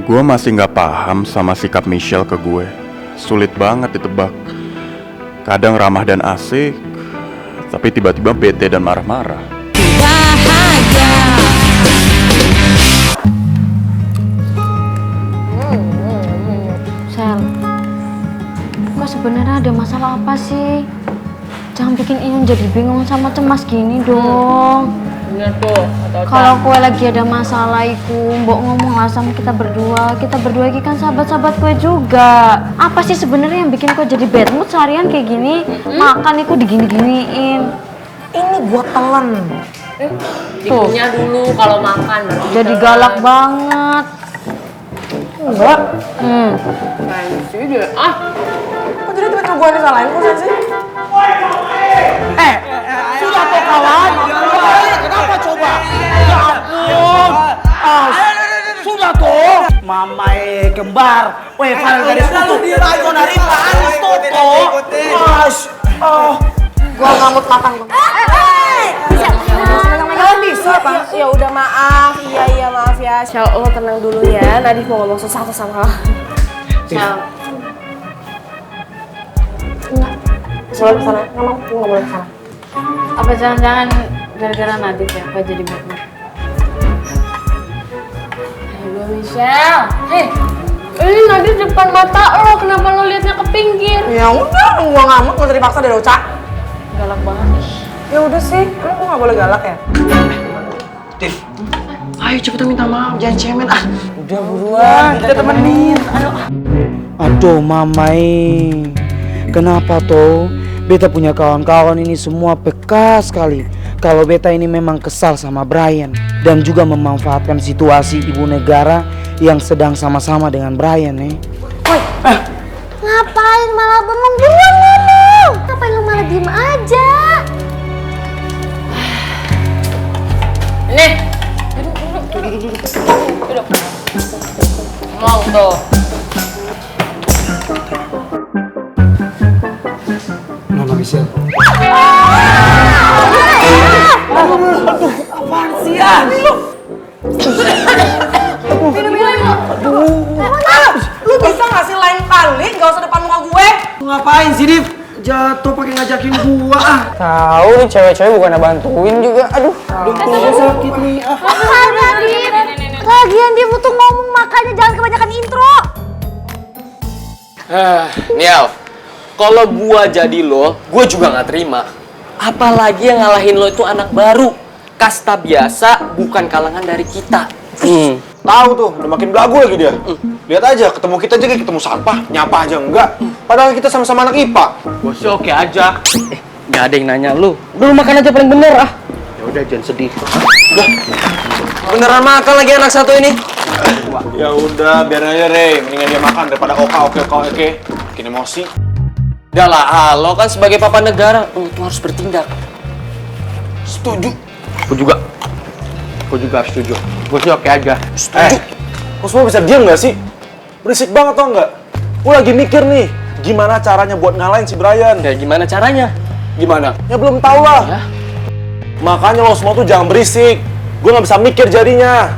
Gue masih gak paham sama sikap Michelle ke gue. Sulit banget ditebak. Kadang ramah dan asik, tapi tiba-tiba bete dan marah-marah. Bahagia. Sel, kok sebenarnya ada masalah apa sih? Jangan bikin Iyun jadi bingung sama cemas gini dong. Bener tuh, Kalau kue lagi ada masalah iku, mbok ngomong lah sama kita berdua. Kita berdua ini kan sahabat-sahabat kue juga. Apa sih sebenarnya yang bikin kue jadi bad mood seharian kayak gini? Makan iku digini-giniin. Ini gua telan. dikunyah dulu kalau makan. Jadi galak banget. Enggak. Fancy deh. Ah, Kok jadi tiba-tiba gua disalahin kok sih? Sudah tuh kawan. Kenapa coba? Ya ampun. Sudah tuh. Mamai kembar. Weh, Farel gadis itu. Kau narima anis toto. Gua ngamut makan gua. bisa Pak. Ya udah maaf. Iya maaf ya. Shell, lo tenang dulu ya. Nadif mau ngomong sesuatu sama lo. Shell. Enggak. Boleh kesana. Nggak boleh kesana. Apa jangan-jangan gara-gara Nadif ya? Apa jadi bad mood? Ayo Michelle. Ini Nadif depan mata lo. Kenapa lo liatnya ke pinggir? Ya udah, gua ngamuk nggak usah dipaksa deh Oca. Galak banget nih. Ya udah sih, lu kok nggak boleh galak ya? Div, ayo cepetan minta maaf, jangan cemen ah. Udah buruan, kita temenin. Aduh mamai, kenapa toh? Beta punya kawan-kawan ini semua peka sekali. Kalau beta ini memang kesal sama Brian dan juga memanfaatkan situasi ibu negara yang sedang sama-sama dengan Brian nih. Woi, ngapain malah bengong? Buruan ngomong. Ngapain lu malah diem aja? Ini. Duduk. Ngomong tuh. Nona Michelle. Apaan sih ya? Lu bisa nggak sih lain kali nggak usah depan muka gue? Ngapain sih Div? Jatuh pakai ngajakin gua ah. Tahu nih cewek-cewek bukannya bantuin juga. Aduh. Gua sakit nih ah. Lagian dia butuh ngomong, makanya jangan kebanyakan intro. Nial, kalau gua jadi lo, gua juga nggak terima. Apalagi yang ngalahin lo itu anak baru, kasta biasa, bukan kalangan dari kita. Tahu tuh, udah makin belagu lagi dia. Lihat aja, ketemu kita aja kayak ketemu sampah, nyapa aja enggak. Padahal kita sama-sama anak IPA. Gua sih oke aja. Nggak ada yang nanya lu. Udah lu makan aja paling bener ah. Ya udah jangan sedih. Beneran makan lagi anak satu ini. Ya udah, biar aja Rey, mendingan dia makan daripada oke. Bikin emosi. Udah lah, lo kan sebagai papa negara, lo tuh harus bertindak. Setuju. Aku juga harus setuju. Gue sih oke aja. Kok semua bisa diam nggak sih? Berisik banget tau nggak? Gue lagi mikir nih, gimana caranya buat ngalahin si Brian. Ya gimana caranya? Gimana? Ya belum tahu lah. Ya? Makanya lo semua tuh jangan berisik. Gue nggak bisa mikir jadinya.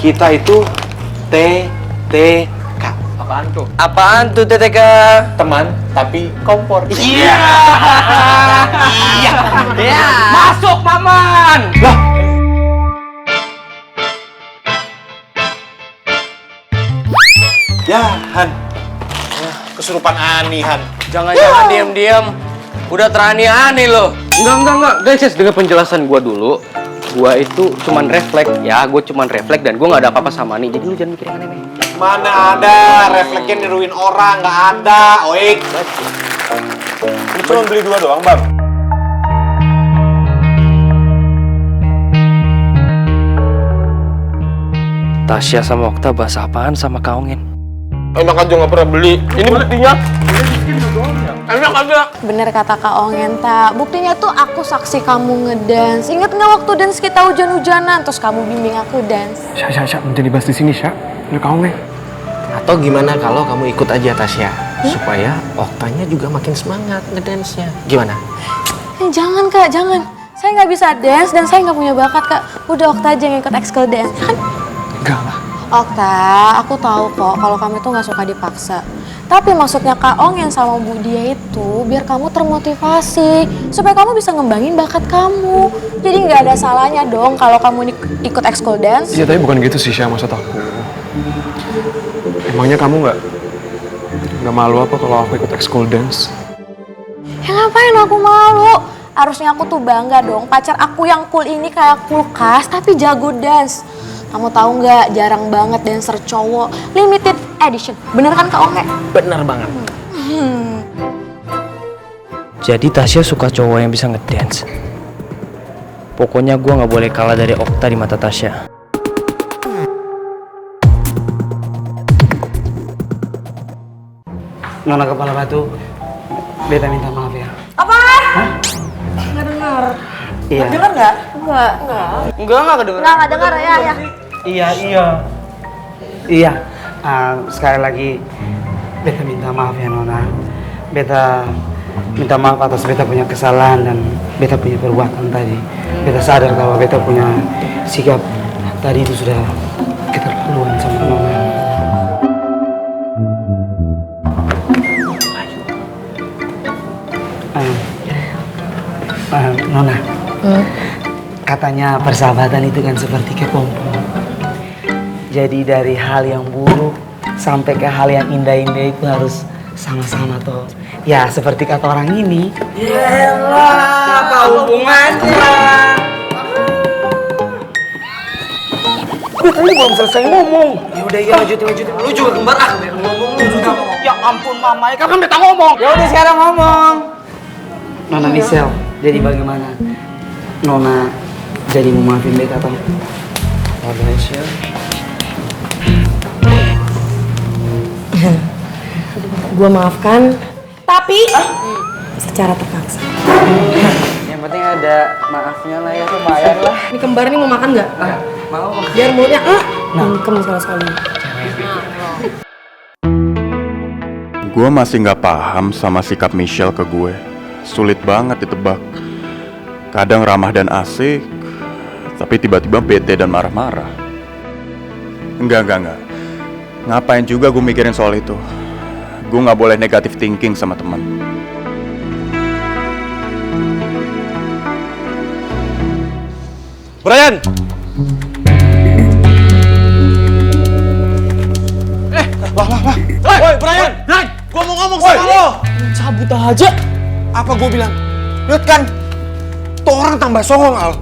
Kita itu TTK. Apaan tuh? Apaan tuh TTK? Teman tapi kompor. Iya. Masuk Maman. Lah. Ya, Han. Kesurupan Ani, Han. Jangan diam-diam. Udah terani-ani lo. Enggak. Guys, dengar penjelasan gua dulu. Gua itu cuman refleks. Ya, gua cuman refleks dan gua nggak ada apa-apa sama Ani. Jadi lu jangan mikir yang aneh-aneh. Mana ada refleksnya niruin orang, nggak ada. Oik. Lu cuma beli 2 doang, Bang. Tasya sama Okta bahas apaan sama Kaongin? Enak aja nggak pernah beli. Ini buktinya. Enak aja. Bener kata Kak Ongen, Ta. Buktinya tuh aku saksi kamu ngedance. Ingat nggak waktu dance kita hujan-hujanan? Terus kamu bimbing aku dance. Syak, menjadi dibahas di sini, Syak. Udah kau nih. Atau gimana kalau kamu ikut aja Tasya? Supaya Oktanya juga makin semangat ngedance-nya. Gimana? Jangan Kak, jangan. Saya nggak bisa dance dan saya nggak punya bakat Kak. Udah Okta aja yang ikut ekskul dance, kan? Enggak lah. Okta, aku tahu kok kalau kamu itu nggak suka dipaksa. Tapi maksudnya Kak Ong yang sama Bu Dia itu biar kamu termotivasi supaya kamu bisa ngembangin bakat kamu. Jadi nggak ada salahnya dong kalau kamu ikut ekskul dance. Iya, tapi bukan gitu sih, Syah, maksud aku. Emangnya kamu nggak malu apa kalau aku ikut ekskul dance? Ya ngapain aku malu? Harusnya aku tuh bangga dong. Pacar aku yang cool ini kayak kulkas tapi jago dance. Kamu tahu nggak, jarang banget dancer cowok limited edition. Bener kan Kak Oke? Bener banget. Jadi Tasya suka cowok yang bisa ngedance. Pokoknya gue nggak boleh kalah dari Okta di mata Tasya. Nona Kepala Batu, beta minta maaf ya. Apa? Nggak dengar. Iya. Dengar nggak? Enggak kedengeran. Nggak dengar ya. Iya. Sekali lagi, beta minta maaf ya Nona. Beta minta maaf atas beta punya kesalahan dan beta punya perbuatan tadi. Beta sadar kalau beta punya sikap tadi itu sudah keterlaluan sama Nona. Nona, katanya persahabatan itu kan seperti kepompong. Jadi dari hal yang buruk sampai ke hal yang indah-indah itu harus sama-sama toh. Ya seperti kata orang ini. Yelah, apa hubungannya? Gue tadi belum selesai ngomong. Ya udah, iya lanjutin. Lu juga kembar ngomong lu juga ngomong. Ya ampun Mama, kan beta ngomong. Ya udah sekarang ngomong. Nona Michelle, jadi bagaimana? Nona jadi mau maafin beta toh? Gue maafkan, tapi secara terpaksa. Yang penting ada maafnya lah ya, lumayan lah. Ini kembar nih mau makan nggak? Mau. Biar mulutnya mingkem sekali. Gue masih nggak paham sama sikap Michelle ke gue. Sulit banget ditebak. Kadang ramah dan asik, tapi tiba-tiba bete dan marah-marah. Enggak. Ngapain juga gue mikirin soal itu? Gue nggak boleh negatif thinking sama teman. Brian! Lah. Woi, Brian! Gua mau ngomong sama lo! Cabut aja. Apa gua bilang? Lihat kan, tuh orang tambah songong, Al.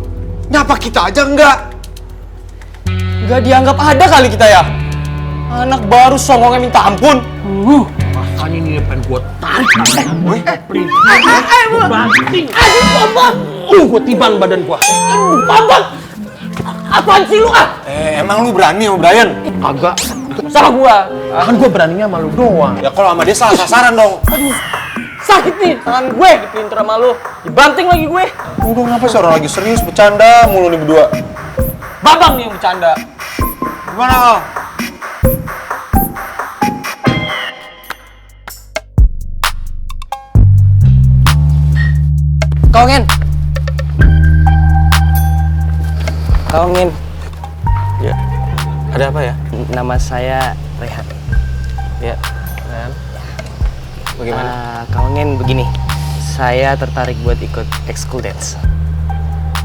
Nyapa kita aja enggak? Nggak dianggap ada kali kita ya. Anak baru songongnya minta ampun. Makanya ini depan gue tarik. Banting. Gue tiban badan gua. Bambang. Apaan sih lu ah? Emang lu berani sama Brian? Agak. Salah gua. Kan gue beraninya sama lu doang. Ya kalau sama dia salah sasaran dong. Sakit nih tangan gue dipinter sama lu. Dibanting lagi gue. Udah ngapa sih orang lagi serius bercanda mulu nih berdua? Babang nih yang bercanda. Gimana, Al? Kaongin. Ya. Ada apa ya? Nama saya Rehan. Ya. Rehan. Bagaimana? Kaongin begini. Saya tertarik buat ikut ekskul dance.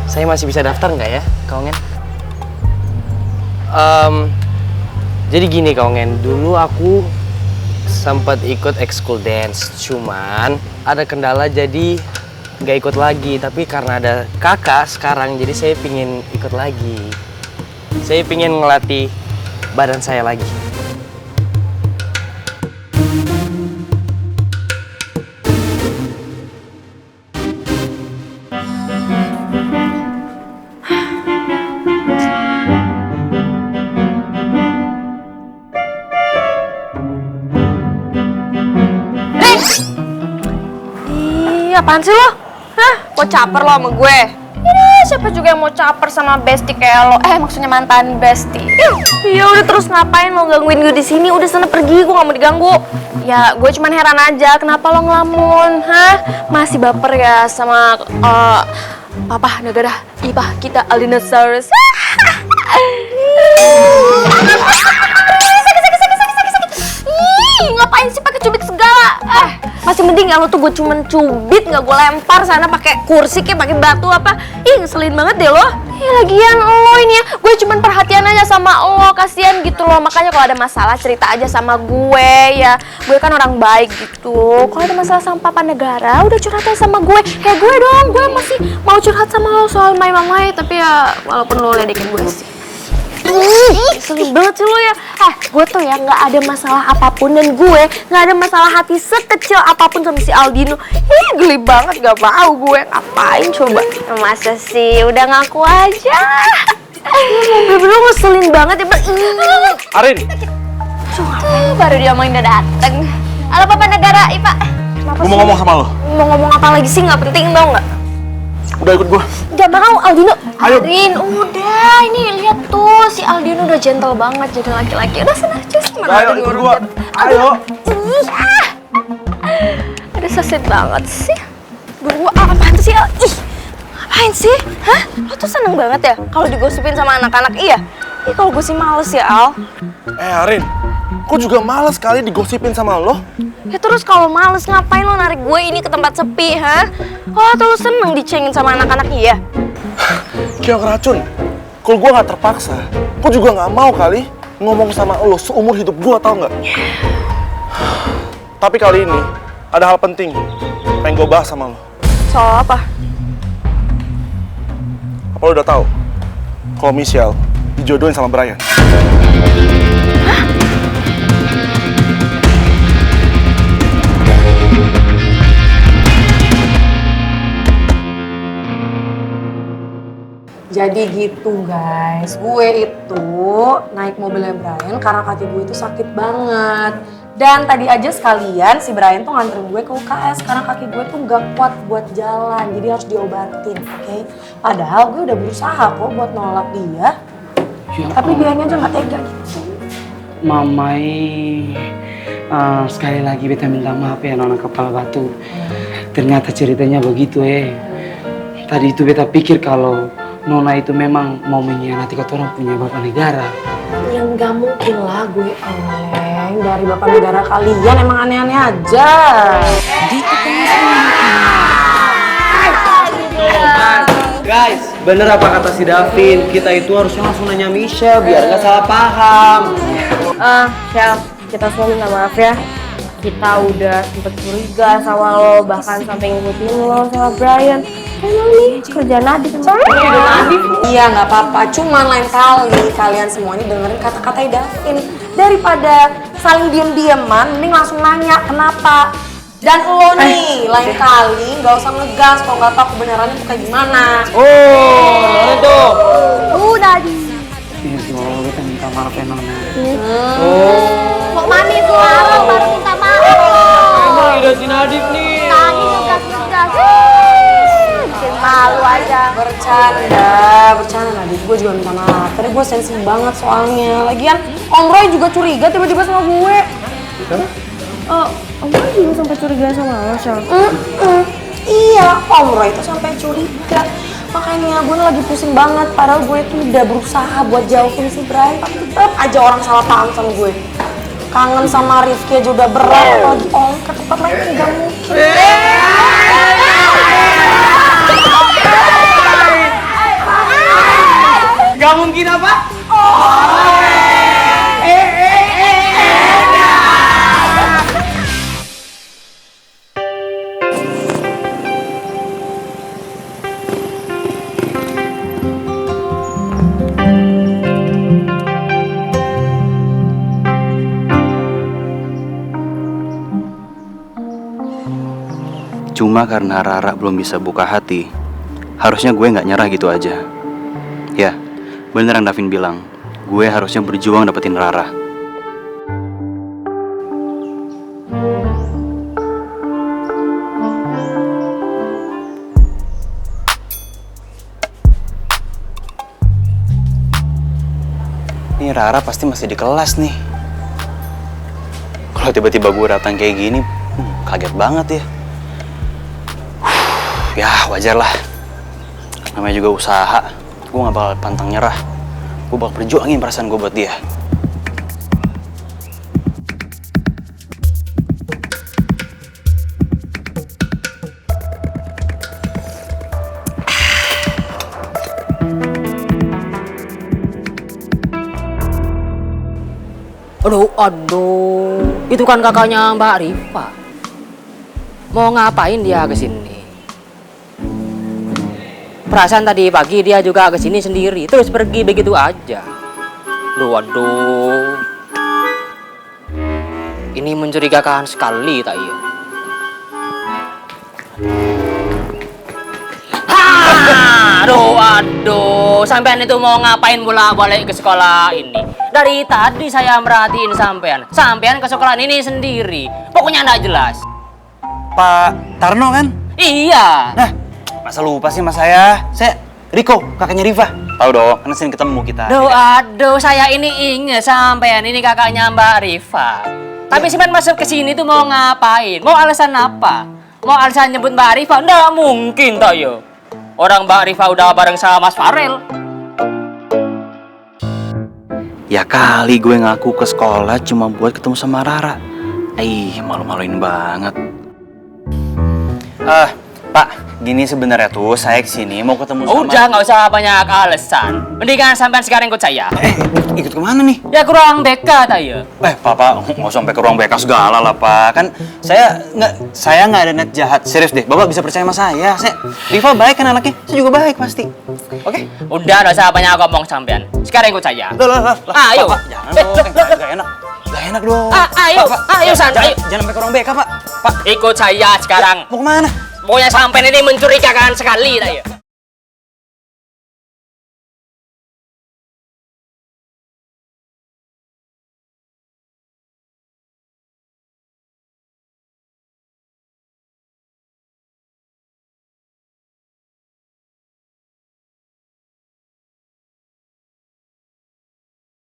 Saya masih bisa daftar nggak ya, Kaongin? Jadi gini Kaongin, dulu aku sempat ikut ekskul dance, cuman ada kendala jadi nggak ikut lagi. Tapi karena ada kakak sekarang, jadi saya pingin ikut lagi. Saya pingin ngelatih badan saya lagi. Apaan sih lo? Hah? Mau caper lo sama gue? Ini siapa juga yang mau caper sama bestie kayak lo? Maksudnya mantan bestie. Iya udah, terus ngapain lo gangguin gue di sini? Udah sana pergi, gue gak mau diganggu. Ya gue cuman heran aja, kenapa lo ngelamun? Hah? Masih baper ya sama papa negara IPA kita Aldinosaurus. mending kalau tuh gue cuman cubit, nggak gue lempar sana pakai kursi kayak pakai batu apa. Ih, ngeselin banget deh lo. Ya lagian lo ini ya, gue cuman perhatian aja sama lo, kasihan gitu loh. Makanya kalau ada masalah cerita aja sama gue ya. Gue kan orang baik gitu. Kalau ada masalah sama papa negara, udah curhat aja sama gue. Kayak gue dong, gue masih mau curhat sama lo soal mamai, tapi ya walaupun lo ledekin gue sih. Sering banget sih lo ya. Gue tuh ya nggak ada masalah apapun, dan gue nggak ada masalah hati sekecil apapun sama si Aldino. Geli banget, gak mau gue. Ngapain coba? Masa sih, udah ngaku aja. Bener-bener ngeselin banget ya. Arin! Baru dia main udah dateng. Halo Papa Negara, Ipa. Gue mau ngomong sama lo. Mau ngomong apa lagi sih? Nggak penting tau nggak? Udah ikut gue. Gak mau, Aldino. Ayo. Arin, udah. Ini lihat tuh, si Aldino udah gentle banget jadi laki-laki. Udah sana, cus. Ayo ikut gue. Ayo. Aduh, sesit banget sih. Berdua apaan tuh sih, Al? Ih, ngapain sih? Hah? Lo tuh seneng banget ya kalau digosipin sama anak-anak? Iya? Ih, kalau gue sih males ya, Al. Arin, kok juga males kali digosipin sama lo? Ya terus kalau males ngapain lo narik gue ini ke tempat sepi, ha? Oh, atau lo seneng dicengin sama anak-anak? Iya? Kayak ngeracun. Kalau gue gak terpaksa, gue juga gak mau kali ngomong sama lo seumur hidup gue, tau gak? Tapi kali ini, ada hal penting pengen gue bahas sama lo. Soal apa? Apa lo udah tahu kalau Michelle dijodohin sama Brian? Jadi gitu guys, gue itu naik mobilnya Brian karena kaki gue itu sakit banget. Dan tadi aja sekalian si Brian tuh nganterin gue ke UKS karena kaki gue tuh gak kuat buat jalan, jadi harus diobatin, oke? Padahal gue udah berusaha kok buat nolak dia, tapi dianya aja gak tega gitu. Mamai, sekali lagi beta minta maaf ya nona kepala batu. Ternyata ceritanya begitu Tadi itu beta pikir kalau nona itu memang mau mengkhianati orang punya bapak negara. Ya nggak mungkin lah gue oleng dari bapak negara kalian, emang aneh-aneh aja. Guys, bener apa kata si Davin? Kita itu harusnya langsung nanya Michelle biar nggak salah paham. Shell, kita semua minta maaf ya. Kita udah sempet curiga sama lo, bahkan sampai ngikutin lo sama Brian. Emang nih kerjaan Nadif, Iya nggak apa-apa, cuman lain kali kalian semuanya dengerin kata-kata Davin. Daripada saling diem-dieman, mending langsung nanya kenapa. Dan lo nih, lain kali nggak usah ngegas kalau nggak tahu kebenarannya tuh kayak gimana. Oh, itu. Nadif. Iya sih, beta minta maaf ya nona. Mau manis larang baru minta maaf. Emang ide si Nadif nih. Tadi ngegas-ngegas. Bikin malu aja. Bercanda Nadif, gue juga minta maaf. Tadi gue sensitif banget soalnya. Lagian Om Roy juga curiga tiba-tiba sama gue. Om Roy juga sampai curiga sama lo, Shell? Iya, Om Roy itu sampai curiga. Makanya gue lagi pusing banget. Padahal gue tuh udah berusaha buat jauhin si Brian, tapi tetap aja orang salah paham sama gue. Kangen sama Rifki aja udah berat, apalagi Om ke tempat lain nggak mungkin. Gak mungkin apa? Cuma karena Rara belum bisa buka hati, harusnya gue nggak nyerah gitu aja. Ya, bener yang Davin bilang, gue harusnya berjuang dapetin Rara. Nih Rara pasti masih di kelas nih. Kalau tiba-tiba gue datang kayak gini, kaget banget ya. Ya wajar lah, namanya juga usaha. Gue gak bakal pantang nyerah. Gue bakal perjuangin perasaan gue buat dia. Aduh, itu kan kakaknya Mbak Rifa. Mau ngapain dia ke sini? Perasaan tadi pagi dia juga ke sini sendiri, terus pergi begitu aja. Waduh. Ini mencurigakan sekali, tak iya. Aduh, sampean itu mau ngapain pula balik ke sekolah ini? Dari tadi saya merhatiin sampean ke sekolah ini sendiri. Pokoknya nggak jelas. Pak Tarno kan? Iya. Nah, masa lupa sih mas saya? Saya Riko, kakaknya Riva. Tahu dong, kan sering ketemu kita. Aduh, saya ini inget sampean ini kakaknya Mbak Riva. Tapi sampean masuk ke sini tuh mau ngapain? Mau alasan apa? Mau alasan nyebut Mbak Riva? Nggak mungkin toh yo. Orang Mbak Riva udah bareng sama Mas Farel. Ya kali gue ngaku ke sekolah cuma buat ketemu sama Rara. Malu-maluin banget. Pak, gini sebenarnya tuh saya kesini mau ketemu sama... Udah, nggak usah banyak alasan. Mendingan sampean sekarang ikut saya. Ikut kemana nih? Ya ke ruang BK tayo. Papa nggak sampai ke ruang BK segala lah, Pak. Kan saya nggak ada niat jahat. Serius deh, Bapak bisa percaya sama saya. Riva baik kan anaknya, saya juga baik pasti. Oke? Udah, nggak usah banyak ngomong sampean. Sekarang ikut saya. Lah. Ayo. Pak, jangan dong, gak enak. Gak enak dong. Ayo, santai. Jangan sampai ke ruang BK, Pak. Pak, Ikut saya sekarang. mau kemana? Pokoknya sampean ini mencurigakan sekali tayo.